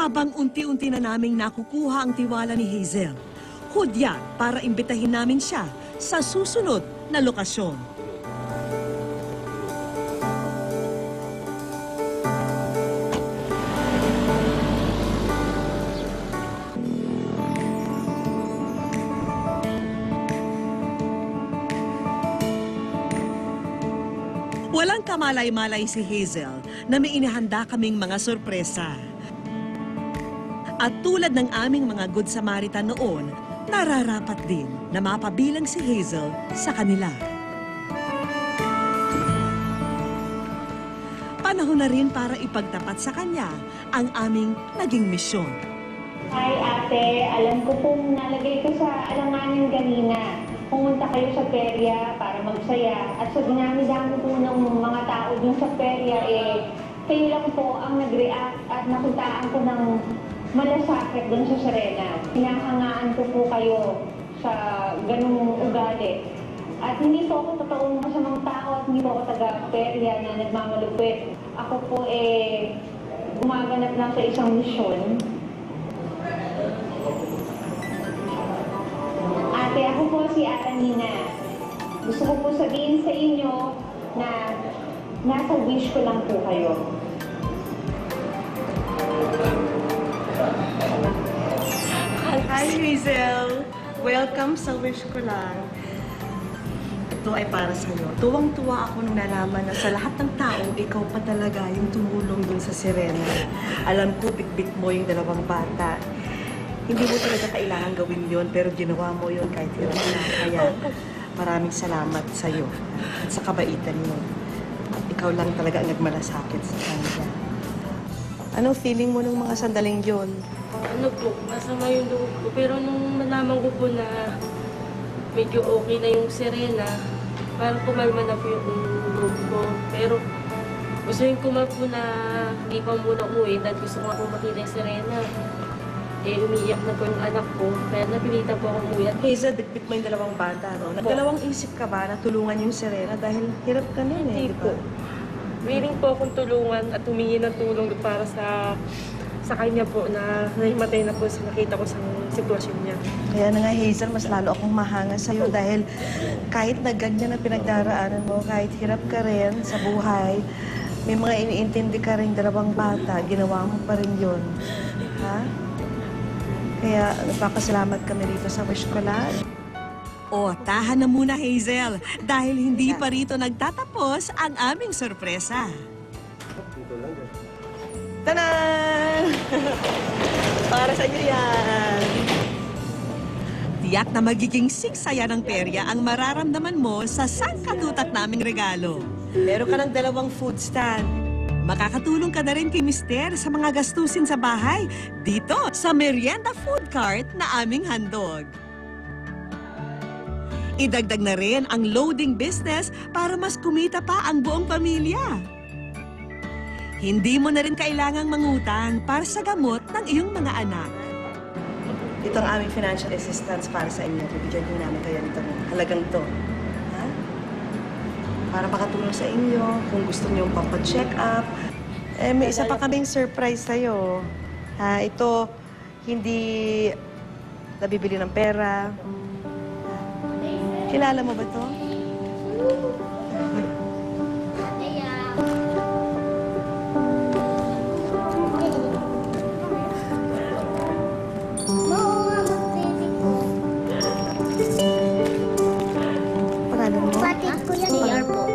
Habang unti-unti na naming nakukuha ang tiwala ni Hazel, hudyat para imbitahin namin siya sa susunod na lokasyon. Walang kamalay-malay si Hazel na may inihanda kaming mga sorpresa. At tulad ng aming mga Good Samaritan noon, nararapat din na mapabilang si Hazel sa kanila. Panahon na rin para ipagtapat sa kanya ang aming naging misyon. Hi ate, alam ko pong nalagay ko sa alanganin kanina. Pumunta kayo sa perya para magsaya. At sa dinami-dami po ng mga tao dun sa perya, kayo lang po ang nag-react at nakitaan ko ng malasakit dun sa Serena. Hinahangaan ko po kayo sa ganung ugali. At hindi po ako totoong masamang tao at hindi po ako taga-perya na nagmamalupit. Ako po gumaganap lang sa isang misyon. Ate, ako po si Aranina. Gusto ko po sabihin sa inyo na nasa wish ko lang po kayo. Hi Hazel! Welcome sa Wish Ko Lang. Ito ay para sa'yo. Tuwang-tuwa ako nung nalaman na sa lahat ng tao, ikaw pa talaga yung tumulong dun sa Serena. Alam ko, bit-bit mo yung dalawang bata. Hindi mo talaga kailangan gawin yon, pero ginawa mo yon kahit hirap na. Kaya maraming salamat sa'yo at sa kabaitan mo. Ikaw lang talaga ang nagmalasakit sa kanila. Anong feeling mo nung mga sandaling yon? Ano po, masama yung loob ko. Pero nung malaman ko po na medyo okay na yung Serena, parang kumalma na po yung loob ko. Pero gusto ko man po na hindi pa muna umuwi dahil gusto ko nga po makita yung Serena. Umiiyak na po yung anak ko, kaya napilitan po ako umuwi. Hazel, bitbit mo yung dalawang bata, no? Nagdalawang isip ka ba na tulungan yung Serena dahil hirap ka nun Hindi di po. ba? Willing po akong tulungan at humingi ng tulong para sa kanya po na nahimatay na po sa nakita ko sa sitwasyon niya. Kaya na nga, Hazel, mas lalo akong mahanga sa'yo dahil kahit na ganyan ang pinagdaraanan mo, kahit hirap ka rin sa buhay, may mga iniintindi ka rin dalawang bata, ginawa mo pa rin yun. Ha? Kaya nagpapasalamat kami rito sa Wish Ko Lang. O, tahan na muna, Hazel, dahil hindi pa rito nagtatapos ang aming sorpresa. Tanan! Para sa inyo yan! Tiyak na magiging siksaya ng perya ang mararamdaman mo sa sangkatutak naming regalo. Meron ka ng dalawang food stand. Makakatulong ka na rin kay Mister sa mga gastusin sa bahay dito sa Merienda Food Cart na aming handog. Idagdag na rin ang loading business para mas kumita pa ang buong pamilya. Hindi mo na rin kailangang mangutang para sa gamot ng iyong mga anak. Ito ang aming financial assistance para sa inyo. Bibigyan din namin kayo nito ng halagang to. Ha? Para makatulong sa inyo kung gusto niyo pampacheck up. May isa pa kaming surprise sa'yo. Ha, ito, hindi nabibili ng pera. Kilala mo ba to? Pangalan mo? Kapatid ko yan. Pangalan mo?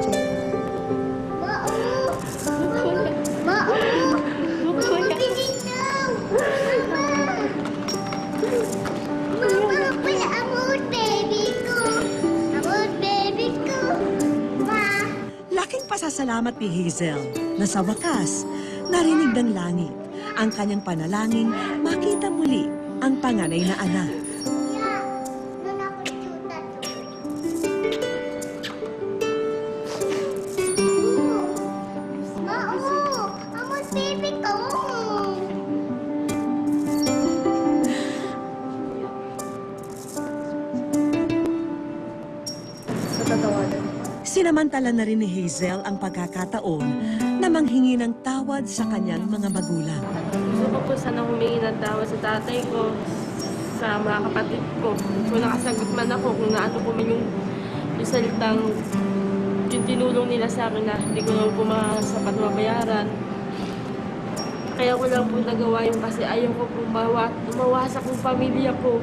Laking pasasalamat ni Hazel na sa wakas, narinig ng langit ang kanyang panalangin makita muli ang panganay na anak. Sinamantala na rin ni Hazel ang pagkakataon na manghingi ng tawad sa kanyang mga magulang. Gusto ko po sana humingi ng tawa sa tatay ko, sa mga kapatid ko. Kung nakasagot man ako, kung naano po man yung salitang yung tinulong nila sa akin na hindi ko naman po sapat mabayaran. Kaya ko lang po nagawa yung kasi ayaw ko po mawasak yung pamilya ko.